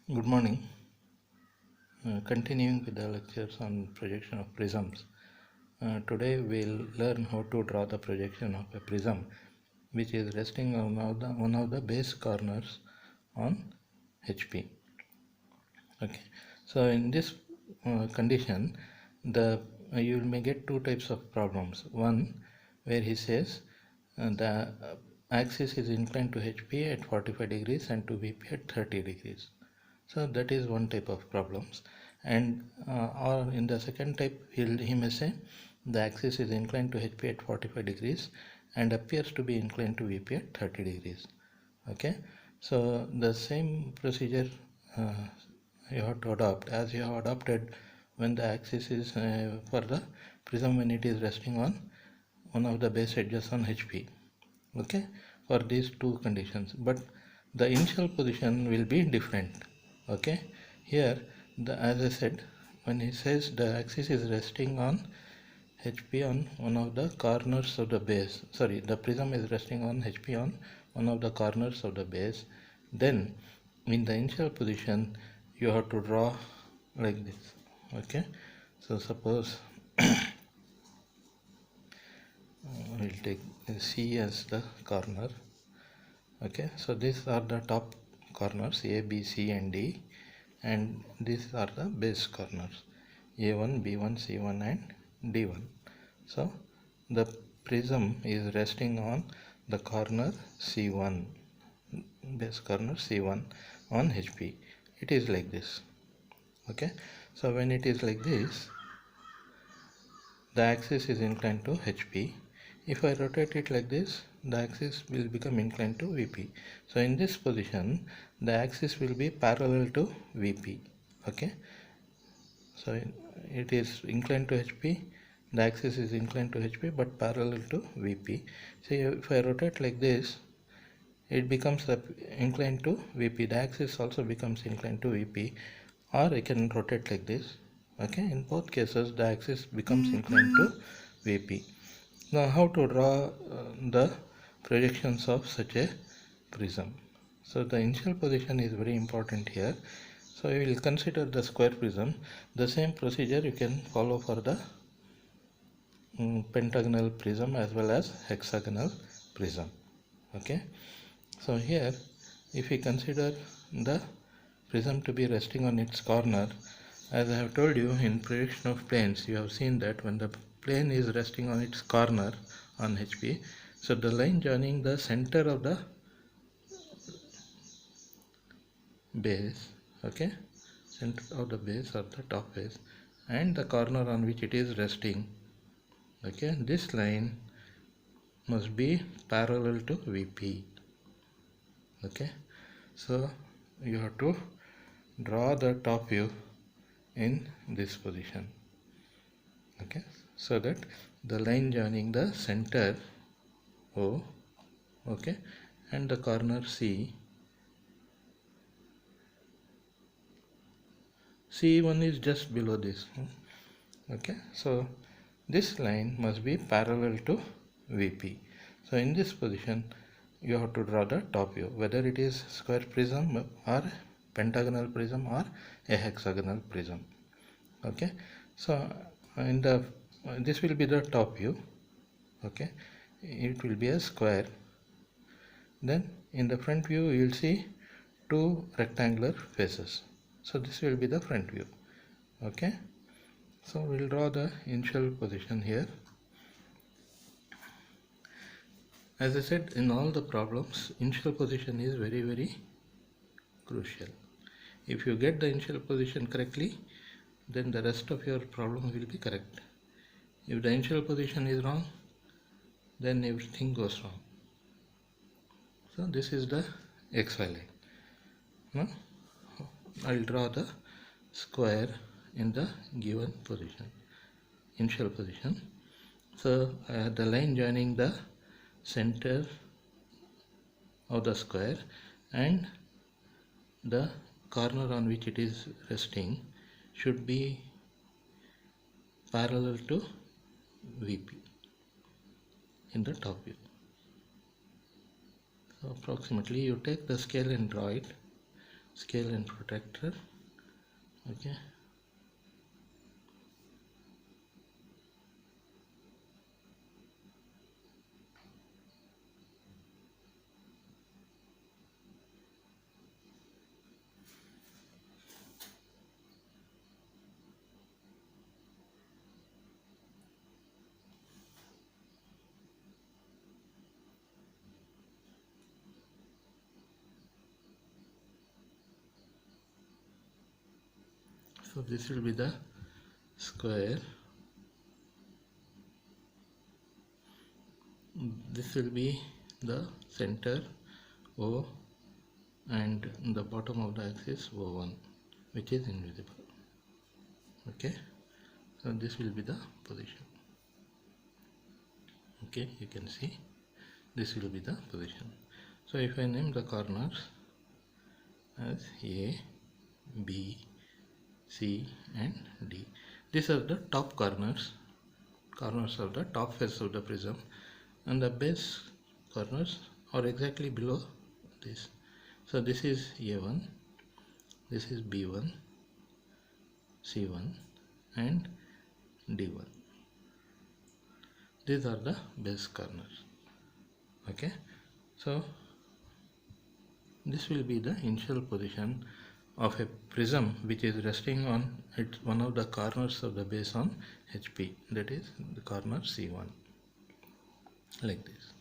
Good morning. Continuing with the lectures on projection of prisms. Today we'll learn how to draw the projection of a prism which is resting on one of the base corners on HP. Okay. So in this condition, you may get two types of problems. One where he says the axis is inclined to HP at 45 degrees and to VP at 30 degrees. So that is one type of problems, and or in the second type he may say the axis is inclined to HP at 45 degrees and appears to be inclined to VP at 30 degrees. Okay, so the same procedure you have to adopt as you have adopted when the axis is for the prism when it is resting on one of the base edges on HP. Okay, for these two conditions, but the initial position will be different. Okay, here as I said, when he says the axis is resting on HP on one of the corners of the base, sorry, the prism is resting on HP on one of the corners of the base, then in the initial position you have to draw like this. Okay, so suppose we'll take C as the corner. Okay, so these are the top corners A, B, C and D, and these are the base corners A1, B1, C1 and D1. So the prism is resting on the corner C1, base corner C1 on HP. It is like this. Okay, so when it is like this, the axis is inclined to HP. If I rotate it like this, the axis will become inclined to VP. So in this position, the axis will be parallel to VP. Okay, so it is inclined to HP, the axis is inclined to HP but parallel to VP. So if I rotate like this, it becomes inclined to VP. The axis also becomes inclined to VP, or I can rotate like this. Okay, in both cases the axis becomes inclined to VP. Now how to draw the projections of such a prism? So the initial position is very important here. So we will consider the square prism. The same procedure you can follow for the pentagonal prism as well as hexagonal prism. Okay, so here if we consider the prism to be resting on its corner, as I have told you in projection of planes, you have seen that when the plane is resting on its corner on HP, so the line joining the center of the base, okay, center of the base or the top face and the corner on which it is resting, okay, this line must be parallel to VP. Okay, so you have to draw the top view in this position. Okay, so that the line joining the center O, okay, and the corner C1 is just below this. Okay, so this line must be parallel to VP. So in this position you have to draw the top view, whether it is square prism or pentagonal prism or a hexagonal prism. Okay, so in the this will be the top view. Okay, it will be a square. Then in the front view you will see two rectangular faces. So this will be the front view. Okay, so we'll draw the initial position here. As I said, in all the problems, initial position is very crucial. If you get the initial position correctly, then the rest of your problem will be correct. If the initial position is wrong, then everything goes wrong. So this is the XY line. Now I will draw the square in the given position, initial position. So the line joining the center of the square and the corner on which it is resting should be parallel to VP in the top view. So approximately you take the scale and draw it. scale and protractor. Okay, so this will be the square, this will be the center O, and the bottom of the axis O1, which is invisible. Okay, so this will be the position. Okay, you can see this will be the position. So if I name the corners as A, B, C and D, these are the top corners of the top face of the prism, and the base corners are exactly below this. So this is A1, this is B1, C1 and D1. These are the base corners. Okay, so this will be the initial position of a prism which is resting on one of the corners of the base on HP, that is the corner C1, like this.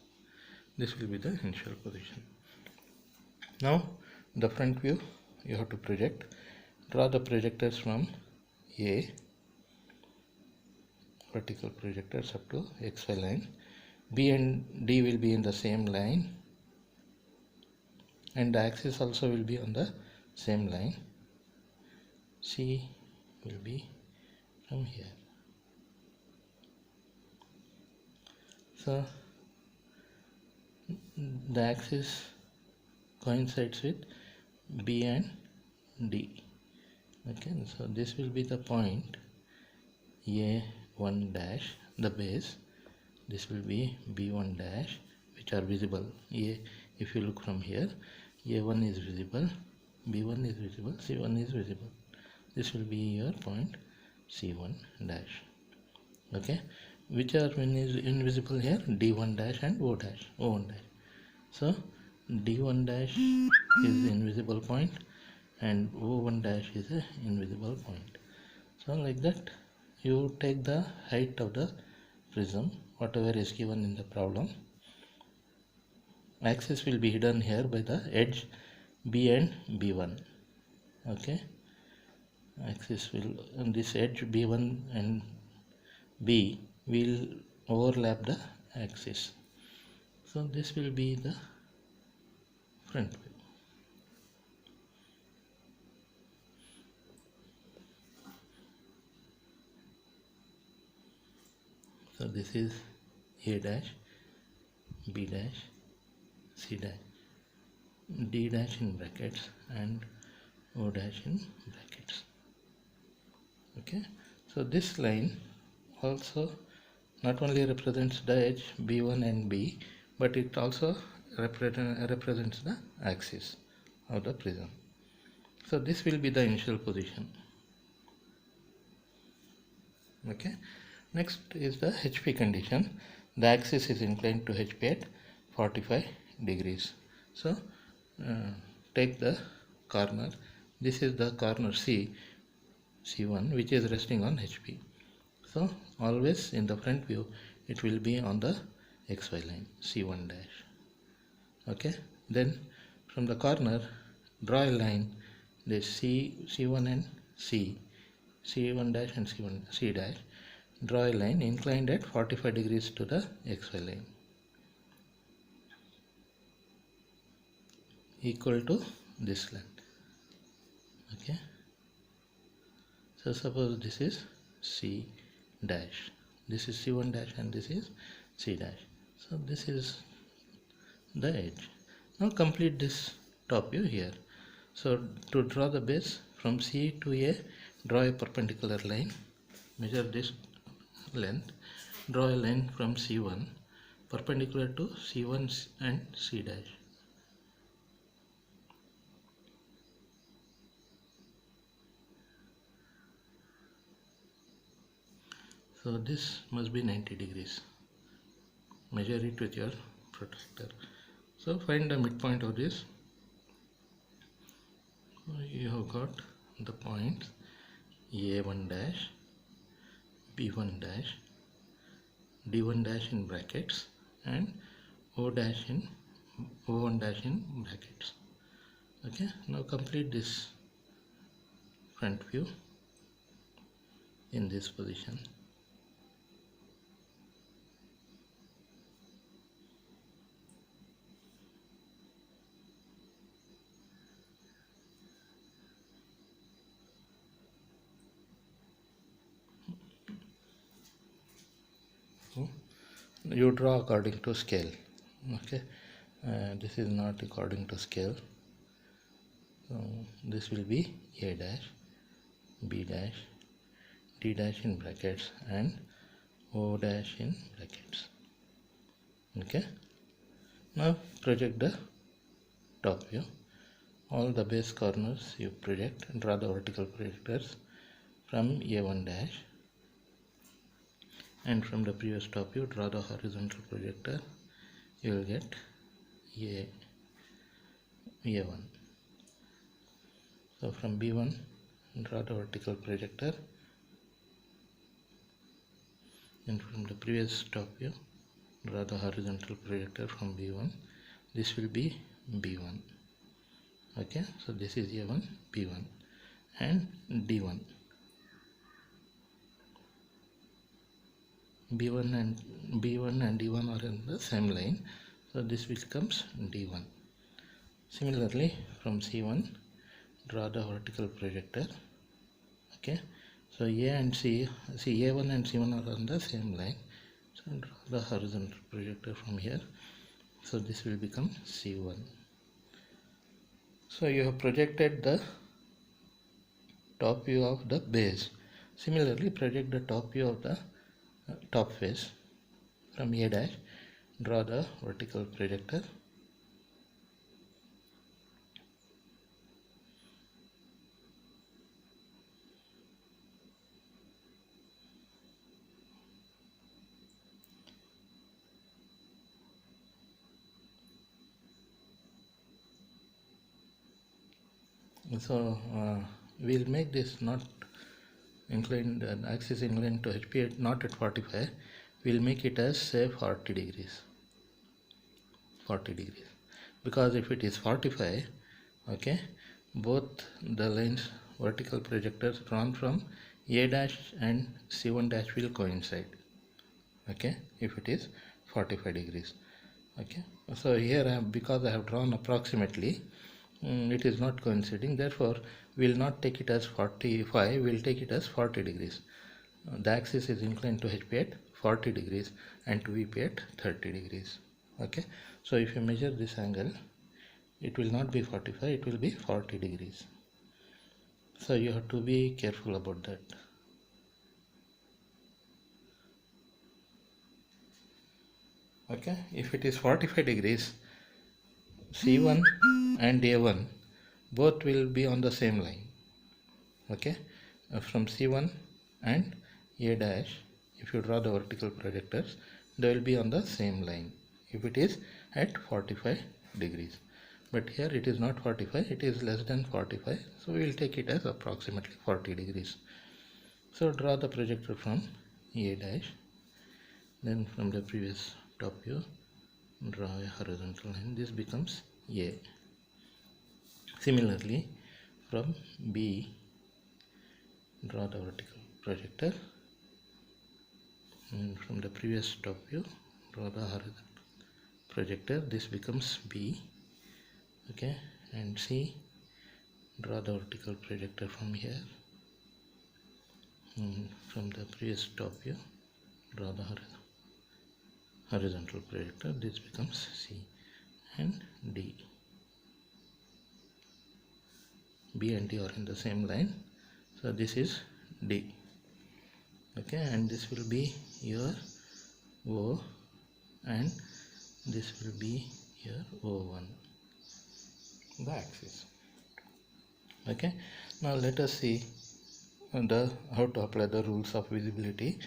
This will be the initial position. Now the front view you have to project. Draw the projectors from A, vertical projectors up to XY line. B and D will be in the same line, and the axis also will be on the same line. C will be from here. So the axis coincides with B and D. Okay, so this will be the point A1 dash, the base. This will be B1 dash, which are visible. If you look from here, A1 is visible, B1 is visible, C1 is visible. This will be your point C1 dash. Okay, which are invisible here? D1 dash and O1 dash. So D1 dash is the invisible point and O1 dash is an invisible point. So like that you take the height of the prism, whatever is given in the problem. Axis will be hidden here by the edge B and B1. Okay, axis will, and this edge B1 and B will overlap the axis. So this will be the front view. So this is A dash, B dash, C dash, D dash in brackets and O dash in brackets. Okay, so this line also not only represents the edge B1 and B, but it also represents the axis of the prism. So this will be the initial position. Okay, next is the HP condition. The axis is inclined to HP at 45 degrees. So take the corner. This is the corner C1, which is resting on HP. So always in the front view it will be on the XY line C1 dash. Okay, then from the corner draw a line, this C1 and C1 dash and C dash. Draw a line inclined at 45 degrees to the XY line, equal to this length. Okay, so suppose this is C dash, this is C1 dash and this is C dash. So this is the edge. Now complete this top view here. So to draw the base from C to A, draw a perpendicular line, measure this length, draw a line from C1 perpendicular to C1 and C dash. So this must be 90 degrees. Measure it with your protractor. So find the midpoint of this. You have got the points A1 dash, B1 dash, D1 dash in brackets, and O dash in O1 dash in brackets. Okay, now complete this front view in this position. You draw according to scale. Okay, this is not according to scale. So this will be A dash, B dash, D dash in brackets, and O dash in brackets. Okay, now project the top view. All the base corners you project, draw the vertical projectors from A1 dash, and from the previous top view draw the horizontal projector. You will get A1. So from B1 draw the vertical projector, and from the previous top view draw the horizontal projector from B1. This will be B1. Okay, so this is A1, B1, and D1. B1 and D1 are in the same line, so this becomes D1. Similarly, from C1 draw the vertical projector. Okay, so A1 and C1 are on the same line, so draw the horizontal projector from here. So this will become C1. So you have projected the top view of the base. Similarly, project the top view of the top face. From A dash draw the vertical projector. So we'll make this not inclined, axis inclined to HP not at 45. We'll make it as say 40 degrees. 40 degrees, because if it is 45, okay, both the lines vertical projectors drawn from A dash and C1 dash will coincide. Okay, if it is 45 degrees. Okay, so here because I have drawn approximately, it is not coinciding, therefore we will not take it as 45, we will take it as 40 degrees. The axis is inclined to HP at 40 degrees and to VP at 30 degrees. Okay, so if you measure this angle, it will not be 45, it will be 40 degrees. So you have to be careful about that. Okay, if it is 45 degrees, C1 and A1 both will be on the same line. Okay, from C1 and A dash, if you draw the vertical projectors, they will be on the same line if it is at 45 degrees. But here it is not 45, it is less than 45, so we will take it as approximately 40 degrees. So draw the projector from A dash, then from the previous top view draw a horizontal line, this becomes A. Similarly, from B draw the vertical projector, and from the previous top view draw the horizontal projector, this becomes B. Okay, and C draw the vertical projector from here, and from the previous top view draw the horizontal projector, this becomes C. And D. B and D are in the same line, so this is D. Okay, and this will be your O, and this will be your O1, the axis. Okay, now let us see how to apply the rules of visibility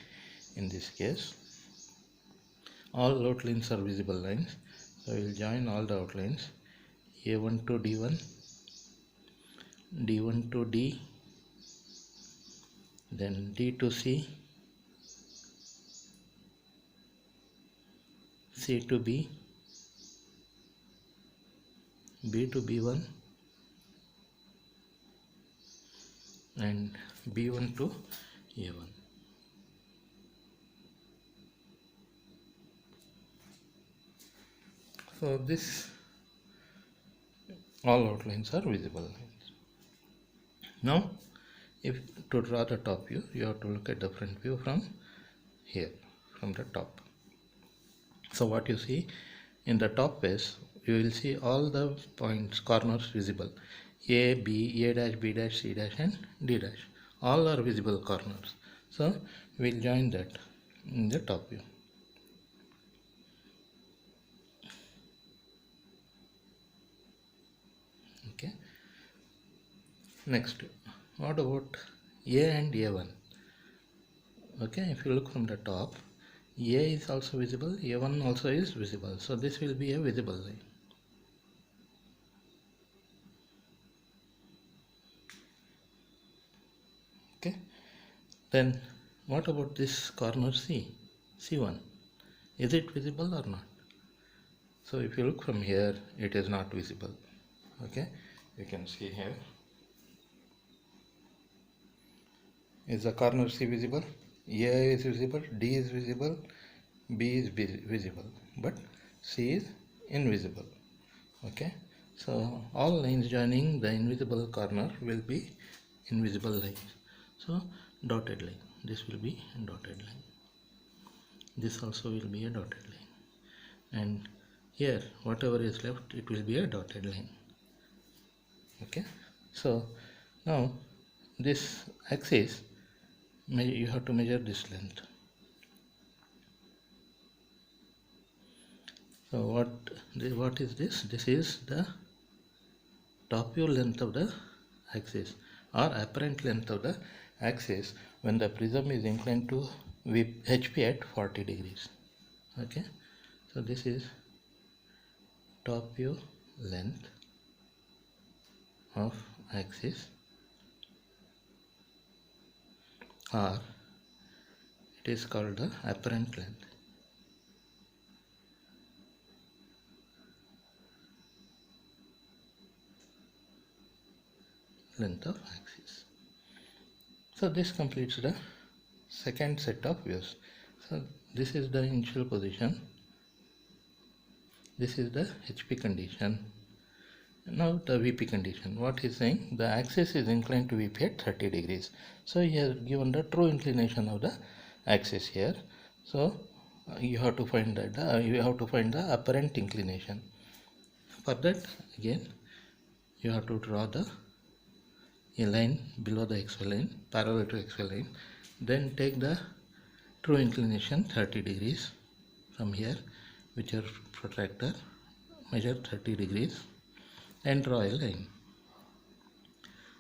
In this case, all outlines are visible lines, so we will join all the outlines, A1 to D1, D1 to D, then D to C, C to B, B to B1, and B1 to A1. So this all outlines are visible lines. Now if to draw the top view, you have to look at the front view from here, from the top. So what you see in the top face, you will see all the points, corners visible. A, B, A dash, B dash, C dash and D dash. All are visible corners. So we will join that in the top view. Okay. Next, what about A and A1? Okay, if you look from the top, A is also visible, A1 also is visible. So this will be a visible line. Okay. Then what about this corner C? C1. Is it visible or not? So if you look from here, it is not visible. Okay. You can see here. Is the corner C visible? A is visible, D is visible, B is visible, but C is invisible. Okay. So all lines joining the invisible corner will be invisible lines. So dotted line. This will be a dotted line. This also will be a dotted line. And here whatever is left, it will be a dotted line. Okay. So now this axis, you have to measure this length. So what is this? This is the top view length of the axis, or apparent length of the axis when the prism is inclined to HP at 40 degrees. Okay. So this is top view length of axis, or it is called the apparent length. Length of axis. So this completes the second set of views. So this is the initial position. This is the HP condition. Now the VP condition. What is saying? The axis is inclined to VP at 30 degrees. So he has given the true inclination of the axis here. So you have to find that you have to find the apparent inclination. For that, again you have to draw a line below the XY line, parallel to XY line. Then take the true inclination 30 degrees from here with your protractor, measure 30 degrees and draw a line.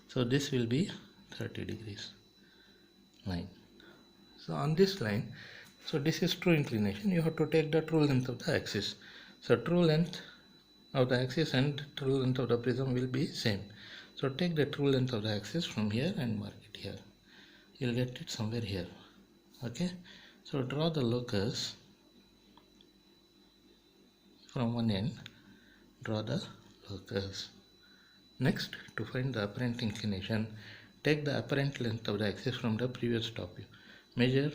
So this will be 30 degrees line. So on this line, so this is true inclination, you have to take the true length of the axis. So true length of the axis and true length of the prism will be same. So take the true length of the axis from here and mark it here. You'll get it somewhere here. Okay. So draw the locus from one end. Draw the locus. Next, to find the apparent inclination, take the apparent length of the axis from the previous top view. Measure,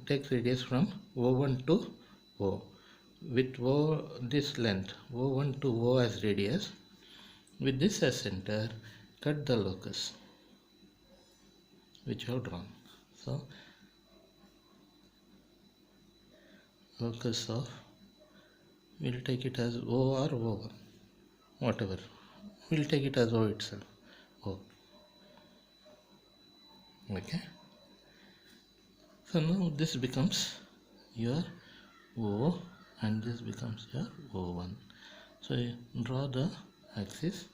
take radius from O1 to O. With O, this length, O1 to O as radius, with this as center, cut the locus which you have drawn. So locus of, we'll take it as O or O1, whatever. We'll take it as O itself. O. Okay. So now this becomes your O and this becomes your O1. So you draw the axis.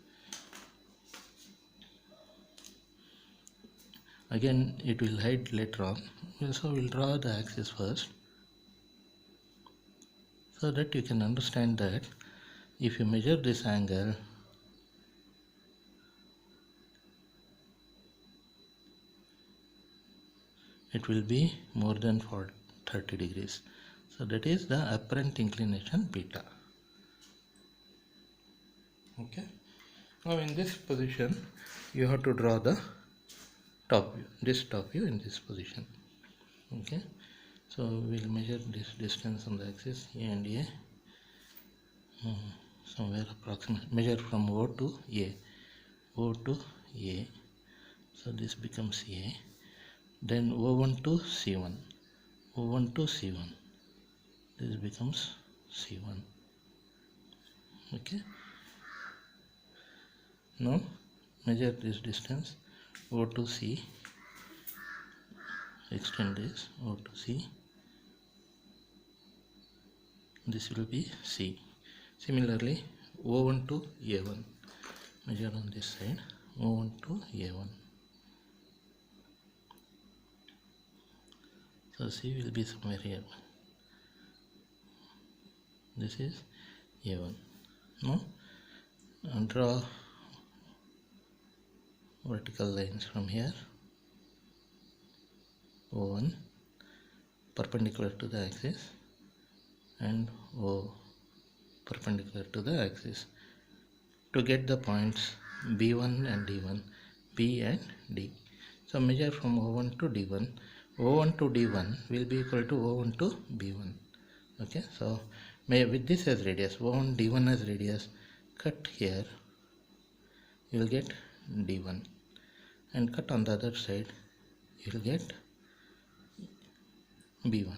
Again it will hide later on. So we'll draw the axis first, so that you can understand that if you measure this angle, it will be more than 30 degrees. So that is the apparent inclination beta. Okay. Now in this position you have to draw the top view, this top view in this position. Okay. So we'll measure this distance on the axis A and A, somewhere approximate, measure from O to A, O to A. So this becomes A. Then O1 to C1, O1 to C1, this becomes C1. Okay. Now measure this distance O to C, extend this O to C, this will be C. Similarly O1 to A1, measure on this side O1 to A1. So C will be somewhere here. This is A1. Now draw vertical lines from here, O1 perpendicular to the axis and O perpendicular to the axis, to get the points B1 and D1, B and D. So measure from O1 to D1. O1 to D1 will be equal to O1 to B1. Okay, so with this as radius, O1 D1 as radius, cut here, you will get D1, and cut on the other side, you will get B1.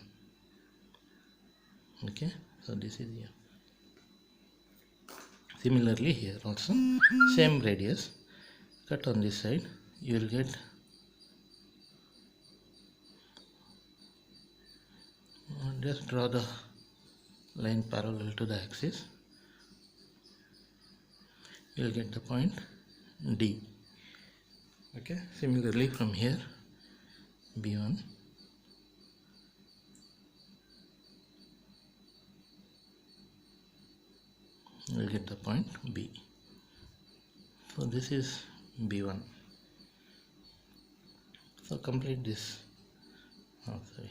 Okay, so this is here. Similarly here also same radius, cut on this side, you will get just draw the line parallel to the axis, you will get the point D. Okay, similarly from here B1, you will get the point B. So this is B1. So complete this. Sorry.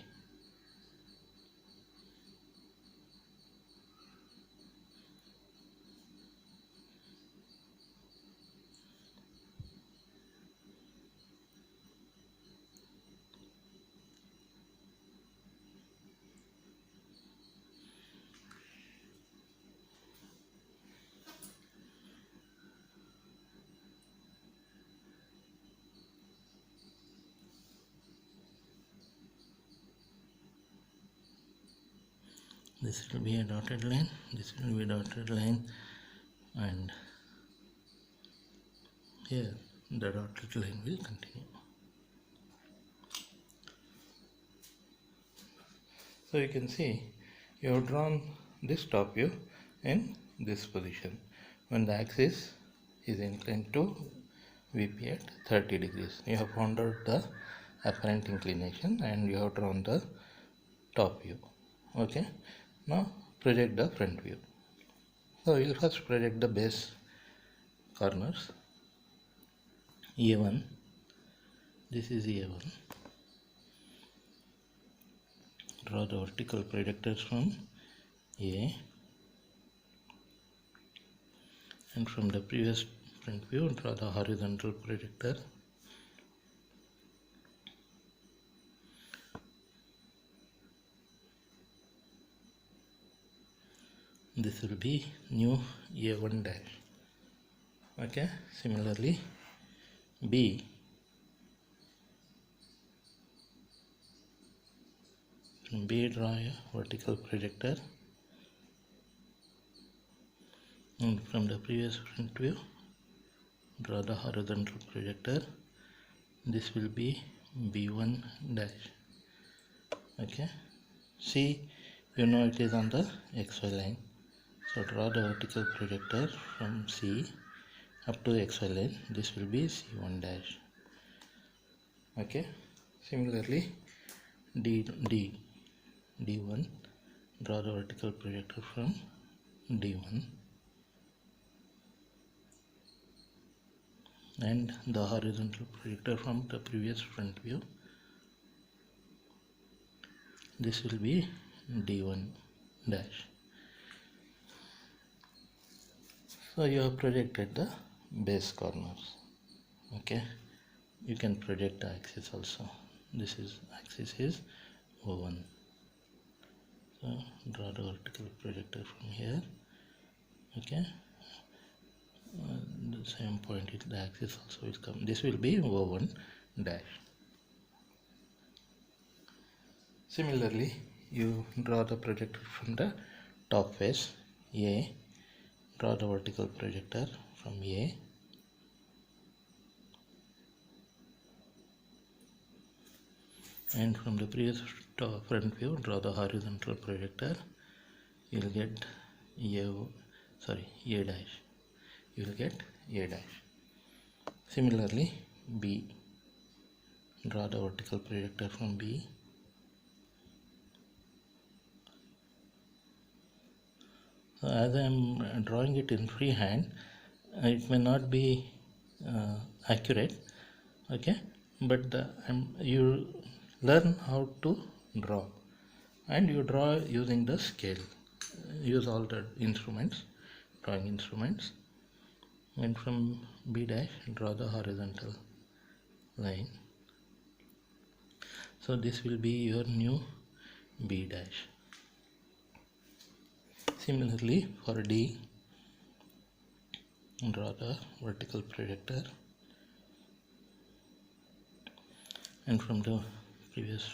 This will be a dotted line, this will be a dotted line, and here the dotted line will continue. So you can see you have drawn this top view in this position when the axis is inclined to VP at 30 degrees. You have found out the apparent inclination and you have drawn the top view. Okay, now project the front view. So we will first project the base corners. A1, this is A1. Draw the vertical projectors from A, and from the previous front view draw the horizontal projector. This will be new A1 dash. Okay, similarly B, from B draw a vertical projector, and from the previous front view draw the horizontal projector. This will be B1 dash. Okay, see, you know it is on the XY line, so draw the vertical projector from C up to XY line. This will be C1 dash. Okay, similarly D1, draw the vertical projector from D1 and the horizontal projector from the previous front view. This will be D1 dash. So you have projected the base corners. Okay, you can project the axis also. This is axis is O1. So draw the vertical projector from here. Okay, the same point the axis also will come. This will be O1 dash. Similarly, you draw the projector from the top face A. Draw the vertical projector from A. And from the previous front view, draw the horizontal projector. You will get A dash. You will get A dash. Similarly, B. Draw the vertical projector from B. So as I am drawing it in freehand, it may not be accurate. Okay, but you learn how to draw, and you draw using the scale. Use all the instruments, drawing instruments, and from B dash draw the horizontal line. So this will be your new B dash. Similarly, for D, draw the vertical projector, and from the previous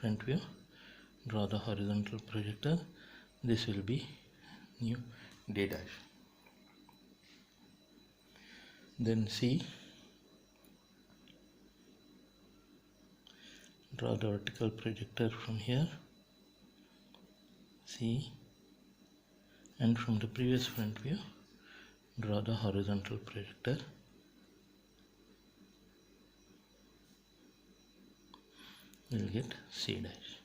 front view, draw the horizontal projector. This will be new D dash. Then C, draw the vertical projector from here, C, and from the previous front view, draw the horizontal projector. You will get C dash.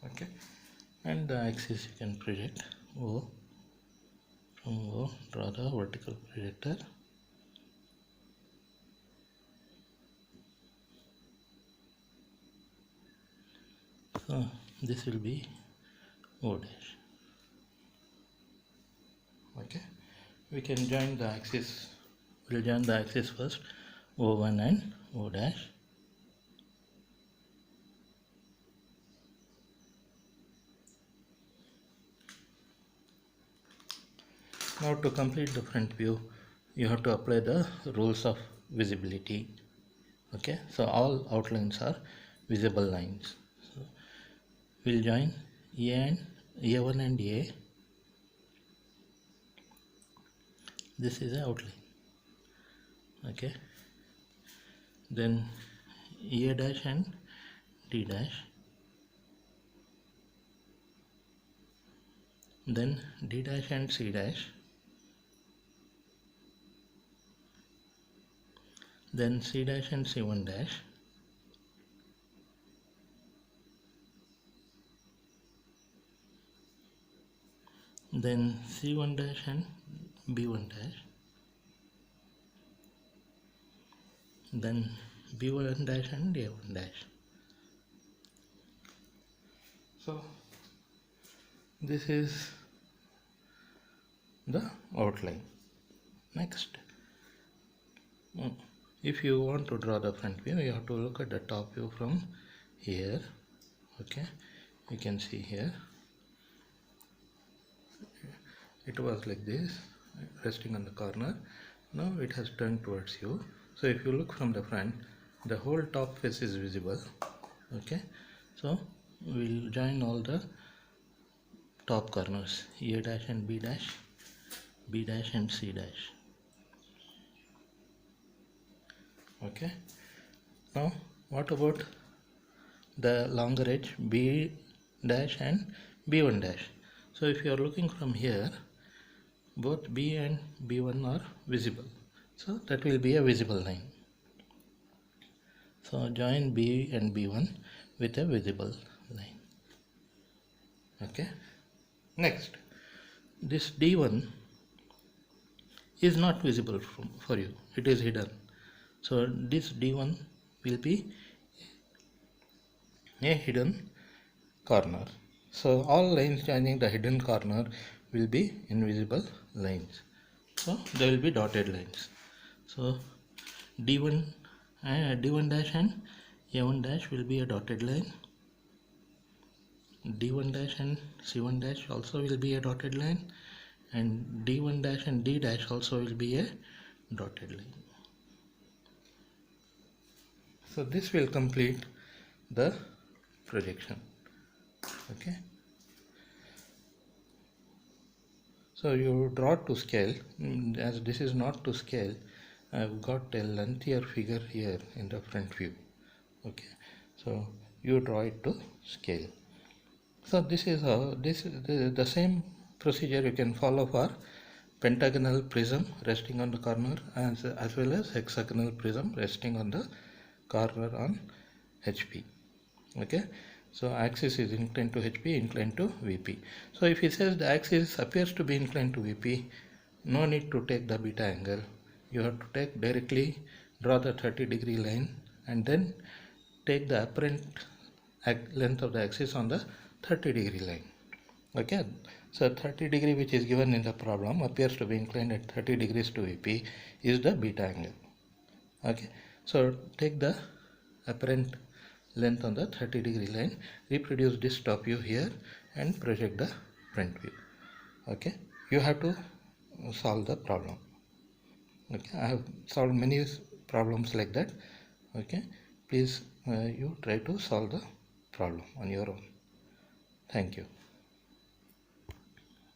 Okay, and the axis you can project O. From O, draw the vertical projector. So this will be O dash. Okay, we can join the axis. We'll join the axis first, O1 and O dash. Now to complete the front view, you have to apply the rules of visibility. Okay, so all outlines are visible lines. So we'll join A1 and A. This is an outline. Okay, then A dash and D dash, then D dash and C dash, then C dash and C1 dash, then C1 dash and B1 dash, then B1 dash and A1 dash. So this is the outline. Next, if you want to draw the front view, you have to look at the top view from here. Okay, you can see here it was like this, resting on the corner. Now it has turned towards you. So if you look from the front, the whole top face is visible. Okay, so we'll join all the top corners, A dash and B dash, B dash and C dash. Okay, now what about the longer edge B dash and B1 dash? So if you are looking from here, both B and B1 are visible, so that will be a visible line. So join B and B1 with a visible line. Okay. Next, this D1 is not visible for you. It is hidden. So this D1 will be a hidden corner. So all lines joining the hidden corner will be invisible lines. So there will be dotted lines. So D1 D1 dash and A1 dash will be a dotted line. D1 dash and C1 dash also will be a dotted line, and D1 dash and D dash also will be a dotted line. So this will complete the projection. Okay. So you draw to scale. As this is not to scale, I've got a lengthier figure here in the front view. Okay. So you draw it to scale. So this is how the same procedure you can follow for pentagonal prism resting on the corner, as well as hexagonal prism resting on the corner on HP. Okay. So axis is inclined to HP, inclined to VP. So if he says the axis appears to be inclined to VP, no need to take the beta angle. You have to take directly, draw the 30-degree line, and then take the apparent length of the axis on the 30-degree line. Okay. So 30 degree, which is given in the problem, appears to be inclined at 30 degrees to VP, is the beta angle. Okay. So take the apparent length on the 30-degree line, reproduce this top view here, and project the front view. Okay. You have to solve the problem. Okay. I have solved many problems like that. Okay. Please you try to solve the problem on your own. Thank you.